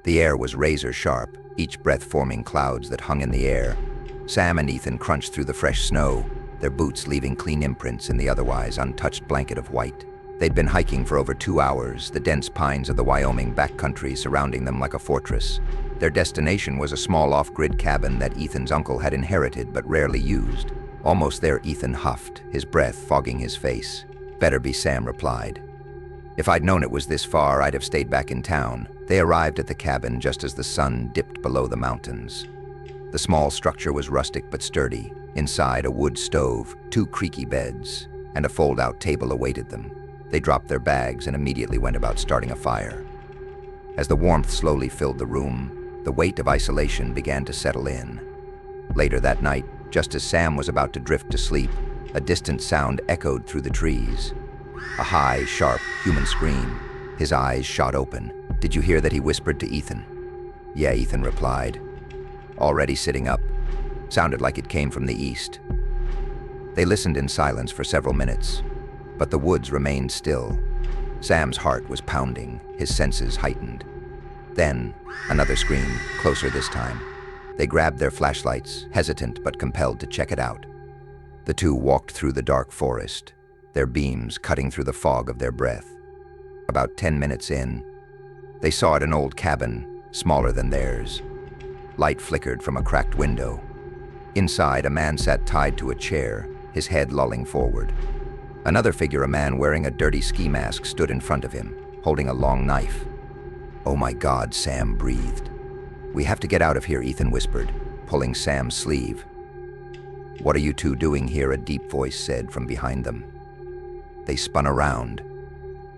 The air was razor sharp, each breath forming clouds that hung in the air. Sam and Ethan crunched through the fresh snow, their boots leaving clean imprints in the otherwise untouched blanket of white. They'd been hiking for over 2 hours, the dense pines of the Wyoming backcountry surrounding them like a fortress. Their destination was a small off-grid cabin that Ethan's uncle had inherited but rarely used. Almost there, Ethan huffed, his breath fogging his face. "Better be," Sam replied. "If I'd known it was this far, I'd have stayed back in town." They arrived at the cabin just as the sun dipped below the mountains. The small structure was rustic but sturdy. Inside, a wood stove, 2 creaky beds, and a fold-out table awaited them. They dropped their bags and immediately went about starting a fire. As the warmth slowly filled the room, the weight of isolation began to settle in. Later that night, just as Sam was about to drift to sleep, a distant sound echoed through the trees. A high, sharp, human scream. His eyes shot open. "Did you hear that?" he whispered to Ethan. "Yeah," Ethan replied. Already sitting up. Sounded like it came from the east. They listened in silence for several minutes, but the woods remained still. Sam's heart was pounding, his senses heightened. Then, another scream, closer this time. They grabbed their flashlights, hesitant but compelled to check it out. The two walked through the dark forest, their beams cutting through the fog of their breath. About 10 minutes in, they saw an old cabin, smaller than theirs. Light flickered from a cracked window. Inside, a man sat tied to a chair, his head lolling forward. Another figure, a man wearing a dirty ski mask, stood in front of him, holding a long knife. "Oh my God," Sam breathed. "We have to get out of here," Ethan whispered, pulling Sam's sleeve. "What are you two doing here?" a deep voice said from behind them. They spun around.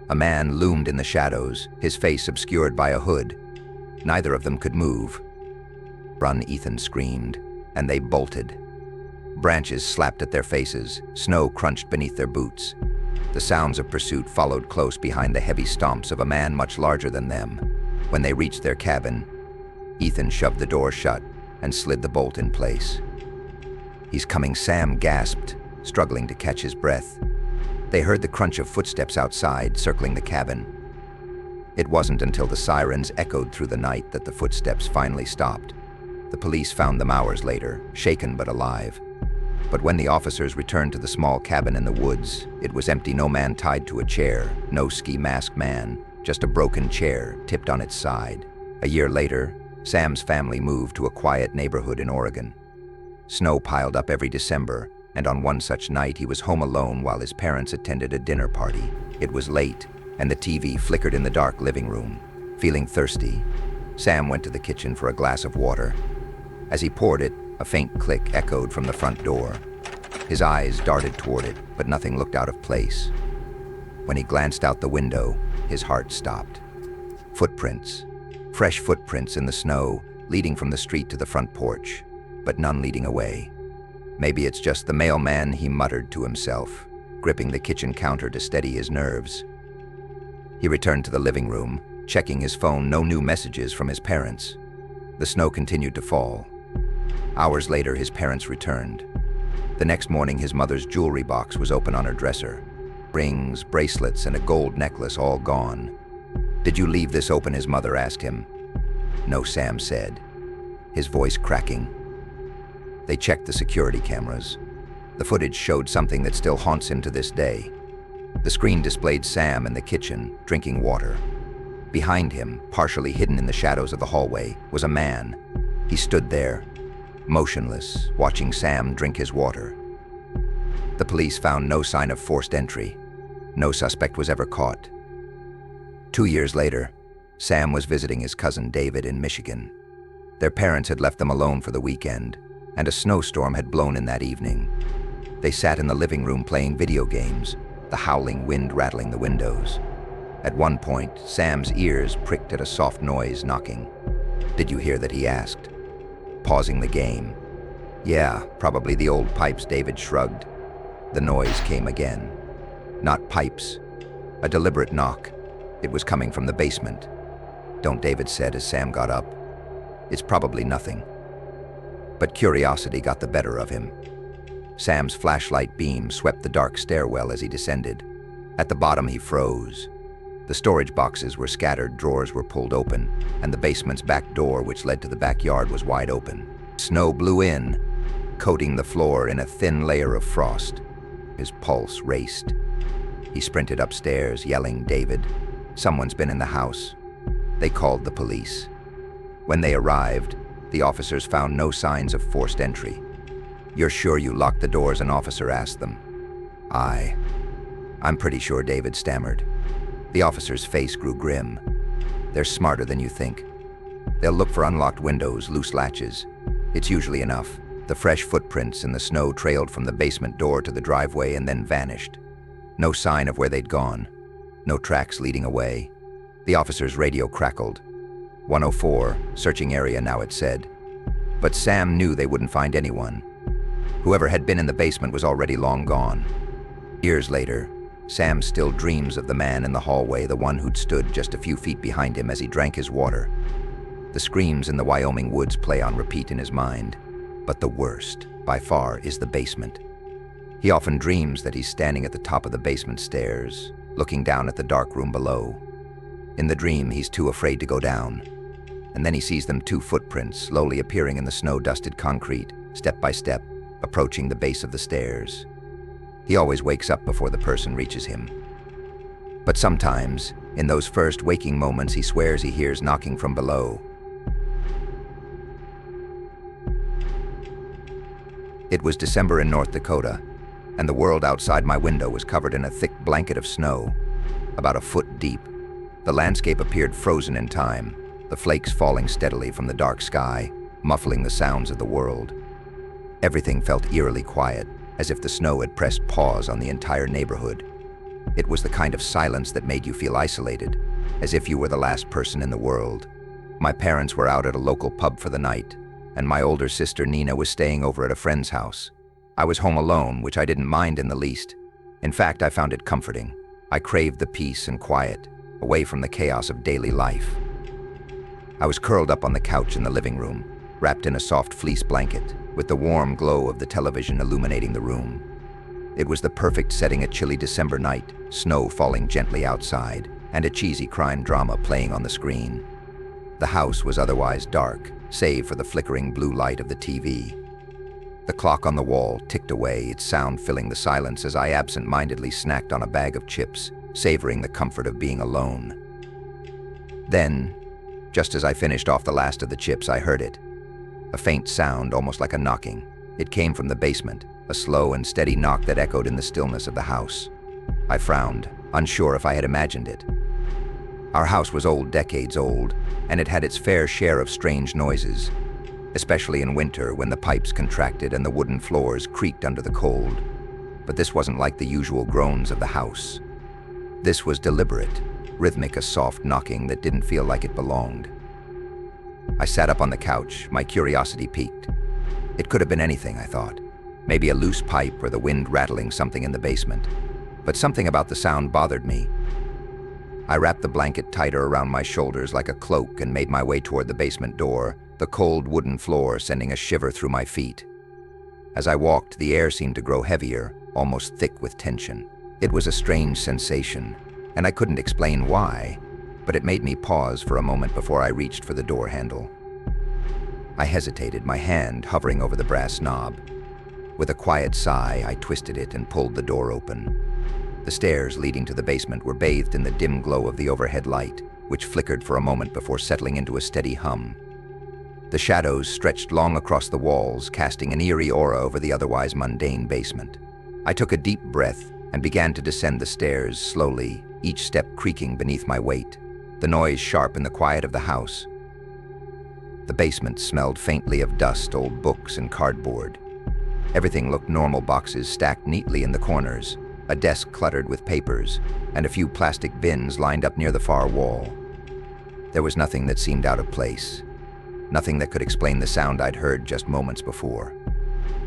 A man loomed in the shadows, his face obscured by a hood. Neither of them could move. "Run," Ethan screamed, and they bolted. Branches slapped at their faces, snow crunched beneath their boots. The sounds of pursuit followed close behind the heavy stomps of a man much larger than them. When they reached their cabin, Ethan shoved the door shut and slid the bolt in place. "He's coming," Sam gasped, struggling to catch his breath. They heard the crunch of footsteps outside, circling the cabin. It wasn't until the sirens echoed through the night that the footsteps finally stopped. The police found them hours later, shaken but alive. But when the officers returned to the small cabin in the woods, it was empty. No man tied to a chair, no ski masked man, just a broken chair tipped on its side. A year later, Sam's family moved to a quiet neighborhood in Oregon. Snow piled up every December, and on one such night he was home alone while his parents attended a dinner party. It was late, and the TV flickered in the dark living room. Feeling thirsty, Sam went to the kitchen for a glass of water. As he poured it, a faint click echoed from the front door. His eyes darted toward it, but nothing looked out of place. When he glanced out the window, his heart stopped. Footprints. Fresh footprints in the snow, leading from the street to the front porch, but none leading away. "Maybe it's just the mailman," he muttered to himself, gripping the kitchen counter to steady his nerves. He returned to the living room, checking his phone. No new messages from his parents. The snow continued to fall. Hours later, his parents returned. The next morning, his mother's jewelry box was open on her dresser. Rings, bracelets, and a gold necklace all gone. "Did you leave this open?" his mother asked him. "No," Sam said, his voice cracking. They checked the security cameras. The footage showed something that still haunts him to this day. The screen displayed Sam in the kitchen, drinking water. Behind him, partially hidden in the shadows of the hallway, was a man. He stood there, motionless, watching Sam drink his water. The police found no sign of forced entry. No suspect was ever caught. 2 years later, Sam was visiting his cousin David in Michigan. Their parents had left them alone for the weekend, and a snowstorm had blown in that evening. They sat in the living room playing video games, the howling wind rattling the windows. At one point, Sam's ears pricked at a soft noise knocking. "Did you hear that?" he asked, pausing the game. "Yeah, probably the old pipes," David shrugged. The noise came again. Not pipes. A deliberate knock. It was coming from the basement. "Don't," David said as Sam got up. "It's probably nothing." But curiosity got the better of him. Sam's flashlight beam swept the dark stairwell as he descended. At the bottom, he froze. The storage boxes were scattered, drawers were pulled open, and the basement's back door, which led to the backyard, was wide open. Snow blew in, coating the floor in a thin layer of frost. His pulse raced. He sprinted upstairs, yelling, "David, someone's been in the house." They called the police. When they arrived, the officers found no signs of forced entry. "You're sure you locked the doors?" an officer asked them. I'm pretty sure," David stammered. The officer's face grew grim. "They're smarter than you think. They'll look for unlocked windows, loose latches. It's usually enough." The fresh footprints in the snow trailed from the basement door to the driveway and then vanished. No sign of where they'd gone. No tracks leading away. The officer's radio crackled. 104, searching area now, it said. But Sam knew they wouldn't find anyone. Whoever had been in the basement was already long gone. Years later, Sam still dreams of the man in the hallway, the one who'd stood just a few feet behind him as he drank his water. The screams in the Wyoming woods play on repeat in his mind. But the worst, by far, is the basement. He often dreams that he's standing at the top of the basement stairs, looking down at the dark room below. In the dream, he's too afraid to go down. And then he sees them, two footprints slowly appearing in the snow-dusted concrete, step by step, approaching the base of the stairs. He always wakes up before the person reaches him. But sometimes, in those first waking moments, he swears he hears knocking from below. It was December in North Dakota, and the world outside my window was covered in a thick blanket of snow, about a foot deep. The landscape appeared frozen in time, the flakes falling steadily from the dark sky, muffling the sounds of the world. Everything felt eerily quiet, as if the snow had pressed pause on the entire neighborhood. It was the kind of silence that made you feel isolated, as if you were the last person in the world. My parents were out at a local pub for the night, and my older sister Nina was staying over at a friend's house. I was home alone, which I didn't mind in the least. In fact, I found it comforting. I craved the peace and quiet, away from the chaos of daily life. I was curled up on the couch in the living room, wrapped in a soft fleece blanket, with the warm glow of the television illuminating the room. It was the perfect setting, a chilly December night, snow falling gently outside, and a cheesy crime drama playing on the screen. The house was otherwise dark, save for the flickering blue light of the TV. The clock on the wall ticked away, its sound filling the silence as I absent-mindedly snacked on a bag of chips, savoring the comfort of being alone. Then, just as I finished off the last of the chips, I heard it. A faint sound, almost like a knocking. It came from the basement, a slow and steady knock that echoed in the stillness of the house. I frowned, unsure if I had imagined it. Our house was old, decades old, and it had its fair share of strange noises, especially in winter when the pipes contracted and the wooden floors creaked under the cold. But this wasn't like the usual groans of the house. This was deliberate, rhythmic, a soft knocking that didn't feel like it belonged. I sat up on the couch, my curiosity piqued. It could have been anything, I thought. Maybe a loose pipe or the wind rattling something in the basement. But something about the sound bothered me. I wrapped the blanket tighter around my shoulders like a cloak and made my way toward the basement door, the cold wooden floor sending a shiver through my feet. As I walked, the air seemed to grow heavier, almost thick with tension. It was a strange sensation, and I couldn't explain why, but it made me pause for a moment before I reached for the door handle. I hesitated, my hand hovering over the brass knob. With a quiet sigh, I twisted it and pulled the door open. The stairs leading to the basement were bathed in the dim glow of the overhead light, which flickered for a moment before settling into a steady hum. The shadows stretched long across the walls, casting an eerie aura over the otherwise mundane basement. I took a deep breath and began to descend the stairs slowly, each step creaking beneath my weight, the noise sharp in the quiet of the house. The basement smelled faintly of dust, old books, and cardboard. Everything looked normal, boxes stacked neatly in the corners, a desk cluttered with papers, and a few plastic bins lined up near the far wall. There was nothing that seemed out of place, nothing that could explain the sound I'd heard just moments before.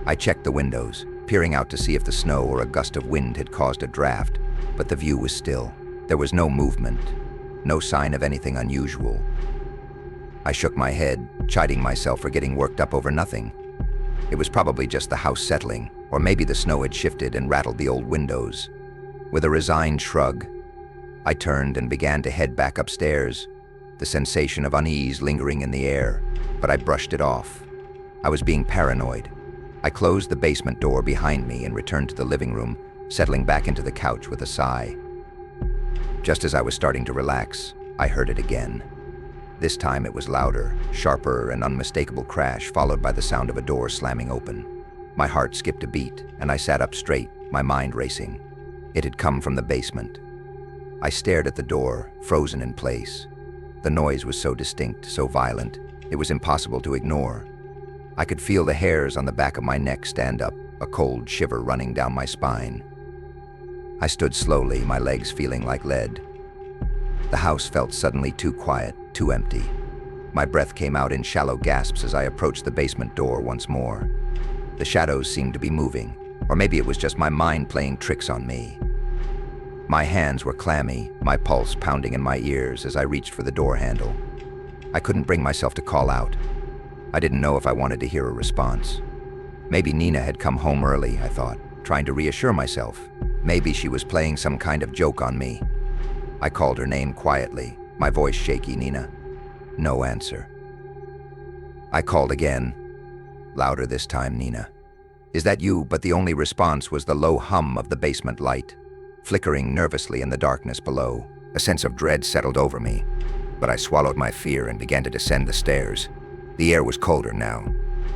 I checked the windows, peering out to see if the snow or a gust of wind had caused a draft, but the view was still. There was no movement, no sign of anything unusual. I shook my head, chiding myself for getting worked up over nothing. It was probably just the house settling, or maybe the snow had shifted and rattled the old windows. With a resigned shrug, I turned and began to head back upstairs, the sensation of unease lingering in the air, but I brushed it off. I was being paranoid. I closed the basement door behind me and returned to the living room, settling back into the couch with a sigh. Just as I was starting to relax, I heard it again. This time it was louder, sharper, an unmistakable crash followed by the sound of a door slamming open. My heart skipped a beat, and I sat up straight, my mind racing. It had come from the basement. I stared at the door, frozen in place. The noise was so distinct, so violent, it was impossible to ignore. I could feel the hairs on the back of my neck stand up, a cold shiver running down my spine. I stood slowly, my legs feeling like lead. The house felt suddenly too quiet, too empty. My breath came out in shallow gasps as I approached the basement door once more. The shadows seemed to be moving, or maybe it was just my mind playing tricks on me. My hands were clammy, my pulse pounding in my ears as I reached for the door handle. I couldn't bring myself to call out. I didn't know if I wanted to hear a response. Maybe Nina had come home early, I thought, trying to reassure myself. Maybe she was playing some kind of joke on me. I called her name quietly, my voice shaky. Nina. No answer. I called again, louder this time. Nina. Is that you? But the only response was the low hum of the basement light, flickering nervously in the darkness below. A sense of dread settled over me, but I swallowed my fear and began to descend the stairs. The air was colder now,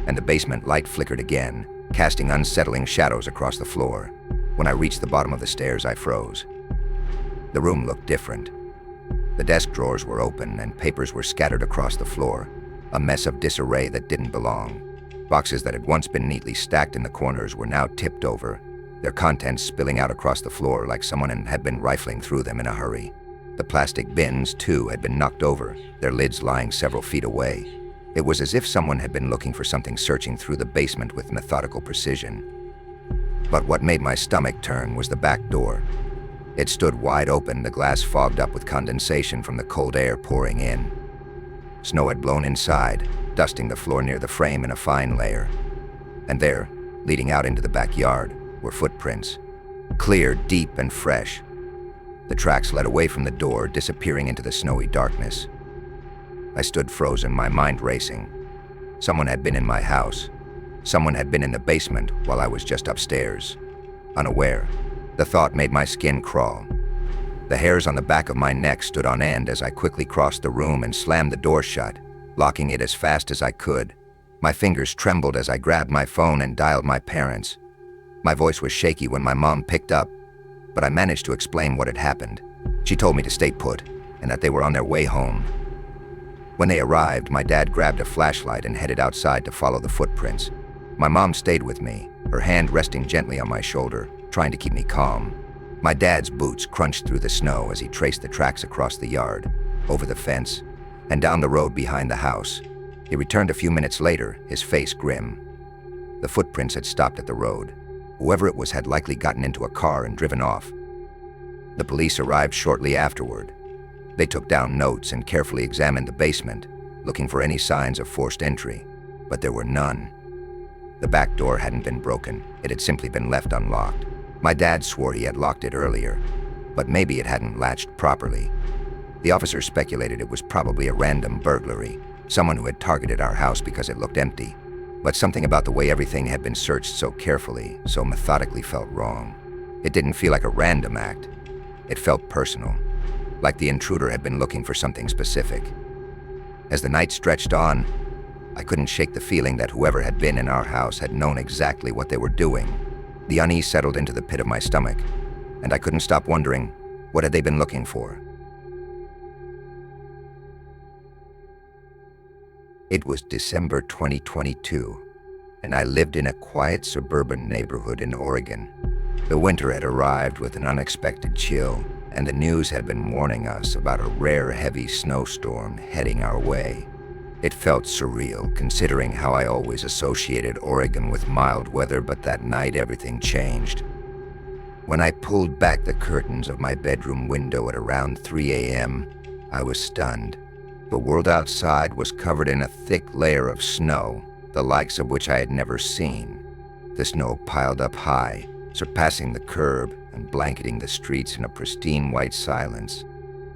and the basement light flickered again, casting unsettling shadows across the floor. When I reached the bottom of the stairs, I froze. The room looked different. The desk drawers were open and papers were scattered across the floor, a mess of disarray that didn't belong. Boxes that had once been neatly stacked in the corners were now tipped over, their contents spilling out across the floor like someone had been rifling through them in a hurry. The plastic bins, too, had been knocked over, their lids lying several feet away. It was as if someone had been looking for something, searching through the basement with methodical precision. But what made my stomach turn was the back door. It stood wide open, the glass fogged up with condensation from the cold air pouring in. Snow had blown inside, dusting the floor near the frame in a fine layer. And there, leading out into the backyard, were footprints. Clear, deep, and fresh. The tracks led away from the door, disappearing into the snowy darkness. I stood frozen, my mind racing. Someone had been in my house. Someone had been in the basement while I was just upstairs. Unaware, the thought made my skin crawl. The hairs on the back of my neck stood on end as I quickly crossed the room and slammed the door shut, locking it as fast as I could. My fingers trembled as I grabbed my phone and dialed my parents. My voice was shaky when my mom picked up, but I managed to explain what had happened. She told me to stay put and that they were on their way home. When they arrived, my dad grabbed a flashlight and headed outside to follow the footprints. My mom stayed with me, her hand resting gently on my shoulder, trying to keep me calm. My dad's boots crunched through the snow as he traced the tracks across the yard, over the fence, and down the road behind the house. He returned a few minutes later, his face grim. The footprints had stopped at the road. Whoever it was had likely gotten into a car and driven off. The police arrived shortly afterward. They took down notes and carefully examined the basement, looking for any signs of forced entry, but there were none. The back door hadn't been broken, it had simply been left unlocked. My dad swore he had locked it earlier, but maybe it hadn't latched properly. The officers speculated it was probably a random burglary, someone who had targeted our house because it looked empty. But something about the way everything had been searched so carefully, so methodically felt wrong. It didn't feel like a random act. It felt personal, like the intruder had been looking for something specific. As the night stretched on, I couldn't shake the feeling that whoever had been in our house had known exactly what they were doing. The unease settled into the pit of my stomach, and I couldn't stop wondering, what had they been looking for? It was December 2022, and I lived in a quiet suburban neighborhood in Oregon. The winter had arrived with an unexpected chill, and the news had been warning us about a rare heavy snowstorm heading our way. It felt surreal, considering how I always associated Oregon with mild weather, but that night everything changed. When I pulled back the curtains of my bedroom window at around 3 a.m., I was stunned. The world outside was covered in a thick layer of snow, the likes of which I had never seen. The snow piled up high, surpassing the curb, and blanketing the streets in a pristine white silence.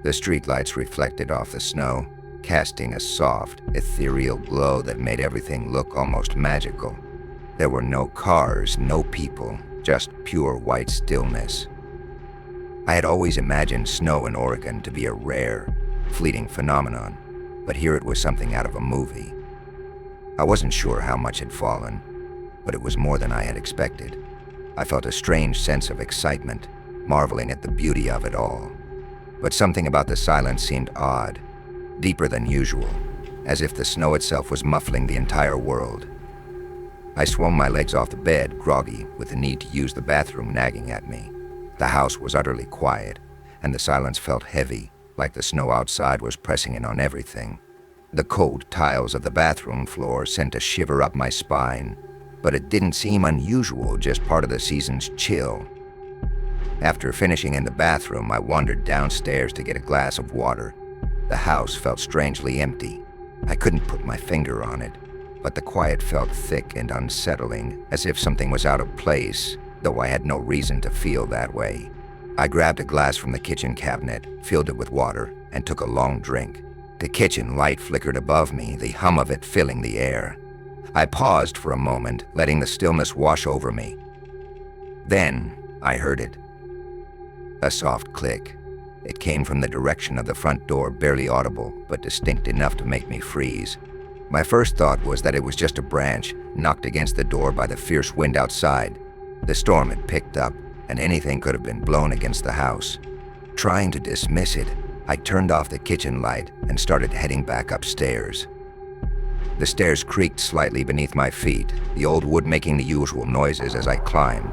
The streetlights reflected off the snow, casting a soft, ethereal glow that made everything look almost magical. There were no cars, no people, just pure white stillness. I had always imagined snow in Oregon to be a rare, fleeting phenomenon, but here it was something out of a movie. I wasn't sure how much had fallen, but it was more than I had expected. I felt a strange sense of excitement, marveling at the beauty of it all. But something about the silence seemed odd, deeper than usual, as if the snow itself was muffling the entire world. I swung my legs off the bed, groggy, with the need to use the bathroom nagging at me. The house was utterly quiet, and the silence felt heavy, like the snow outside was pressing in on everything. The cold tiles of the bathroom floor sent a shiver up my spine, but it didn't seem unusual, just part of the season's chill. After finishing in the bathroom, I wandered downstairs to get a glass of water. The house felt strangely empty. I couldn't put my finger on it, but the quiet felt thick and unsettling, as if something was out of place, though I had no reason to feel that way. I grabbed a glass from the kitchen cabinet, filled it with water, and took a long drink. The kitchen light flickered above me, the hum of it filling the air. I paused for a moment, letting the stillness wash over me. Then I heard it. A soft click. It came from the direction of the front door, barely audible, but distinct enough to make me freeze. My first thought was that it was just a branch knocked against the door by the fierce wind outside. The storm had picked up, and anything could have been blown against the house. Trying to dismiss it, I turned off the kitchen light and started heading back upstairs. The stairs creaked slightly beneath my feet, the old wood making the usual noises as I climbed.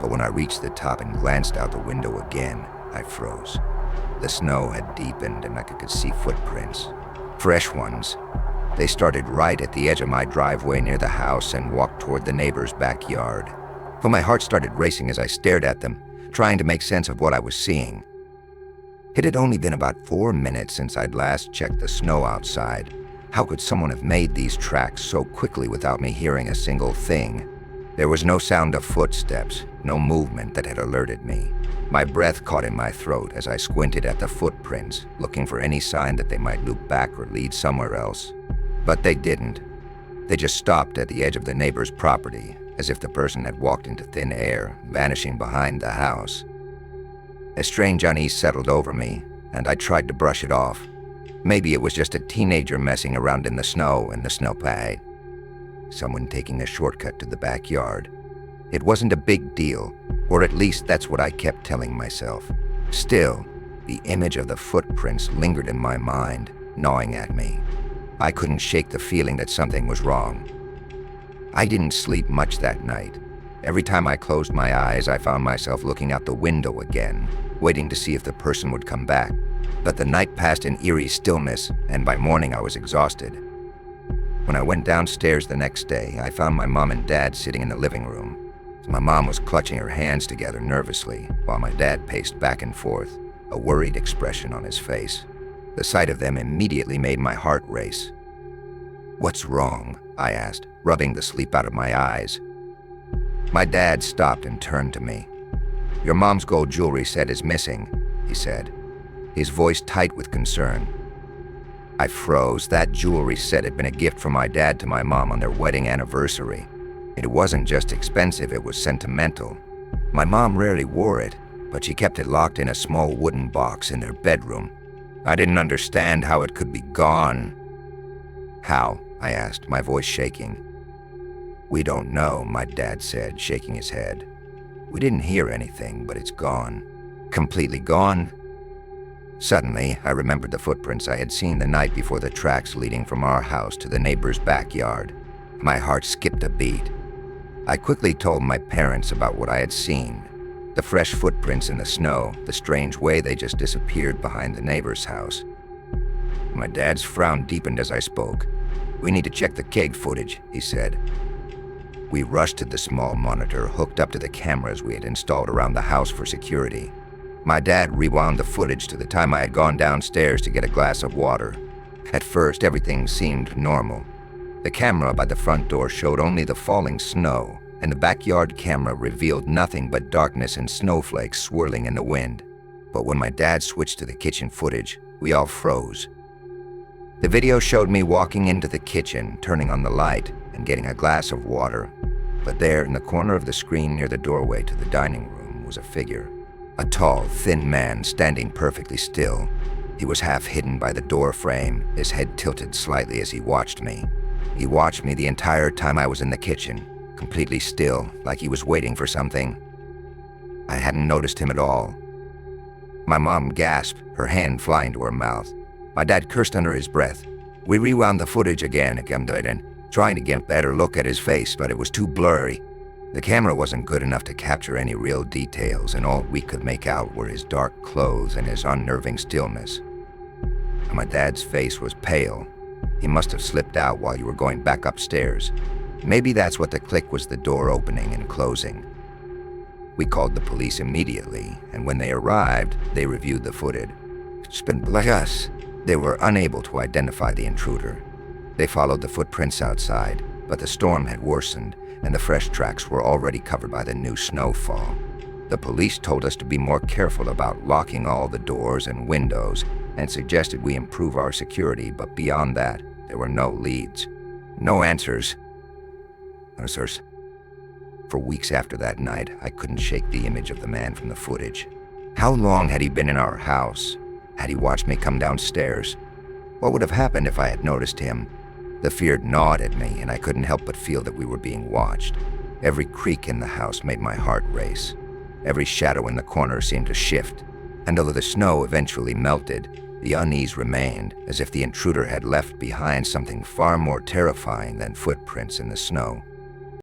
But when I reached the top and glanced out the window again, I froze. The snow had deepened and I could see footprints. Fresh ones. They started right at the edge of my driveway near the house and walked toward the neighbor's backyard. But my heart started racing as I stared at them, trying to make sense of what I was seeing. It had only been about 4 minutes since I'd last checked the snow outside. How could someone have made these tracks so quickly without me hearing a single thing? There was no sound of footsteps, no movement that had alerted me. My breath caught in my throat as I squinted at the footprints, looking for any sign that they might loop back or lead somewhere else. But they didn't. They just stopped at the edge of the neighbor's property, as if the person had walked into thin air, vanishing behind the house. A strange unease settled over me, and I tried to brush it off. Maybe it was just a teenager messing around in the snow and the snowpad. Someone taking a shortcut to the backyard. It wasn't a big deal, or at least that's what I kept telling myself. Still, the image of the footprints lingered in my mind, gnawing at me. I couldn't shake the feeling that something was wrong. I didn't sleep much that night. Every time I closed my eyes, I found myself looking out the window again, waiting to see if the person would come back. But the night passed in eerie stillness, and by morning I was exhausted. When I went downstairs the next day, I found my mom and dad sitting in the living room. My mom was clutching her hands together nervously, while my dad paced back and forth, a worried expression on his face. The sight of them immediately made my heart race. "What's wrong?" I asked, rubbing the sleep out of my eyes. My dad stopped and turned to me. "Your mom's gold jewelry set is missing," he said, his voice tight with concern. I froze. That jewelry set had been a gift from my dad to my mom on their wedding anniversary. It wasn't just expensive, it was sentimental. My mom rarely wore it, but she kept it locked in a small wooden box in their bedroom. I didn't understand how it could be gone. "How?" I asked, my voice shaking. "We don't know," my dad said, shaking his head. "We didn't hear anything, but it's gone." "Completely gone?" Suddenly, I remembered the footprints I had seen the night before, the tracks leading from our house to the neighbor's backyard. My heart skipped a beat. I quickly told my parents about what I had seen. The fresh footprints in the snow, the strange way they just disappeared behind the neighbor's house. My dad's frown deepened as I spoke. "We need to check the keg footage," he said. We rushed to the small monitor hooked up to the cameras we had installed around the house for security. My dad rewound the footage to the time I had gone downstairs to get a glass of water. At first, everything seemed normal. The camera by the front door showed only the falling snow, and the backyard camera revealed nothing but darkness and snowflakes swirling in the wind. But when my dad switched to the kitchen footage, we all froze. The video showed me walking into the kitchen, turning on the light, and getting a glass of water. But there, in the corner of the screen near the doorway to the dining room, was a figure. A tall, thin man standing perfectly still. He was half hidden by the door frame, his head tilted slightly as he watched me. He watched me the entire time I was in the kitchen, completely still, like he was waiting for something. I hadn't noticed him at all. My mom gasped, her hand flying to her mouth. My dad cursed under his breath. We rewound the footage again, trying to get a better look at his face, but it was too blurry. The camera wasn't good enough to capture any real details, and all we could make out were his dark clothes and his unnerving stillness. My dad's face was pale. He must have slipped out while you were going back upstairs. Maybe that's what the click was, the door opening and closing. We called the police immediately, and when they arrived, they reviewed the footage. They were unable to identify the intruder. They followed the footprints outside, but the storm had worsened, and the fresh tracks were already covered by the new snowfall. The police told us to be more careful about locking all the doors and windows, and suggested we improve our security, but beyond that, there were no leads. No answers. For weeks after that night, I couldn't shake the image of the man from the footage. How long had he been in our house? Had he watched me come downstairs? What would have happened if I had noticed him? The fear gnawed at me, and I couldn't help but feel that we were being watched. Every creak in the house made my heart race. Every shadow in the corner seemed to shift, and although the snow eventually melted, the unease remained, as if the intruder had left behind something far more terrifying than footprints in the snow.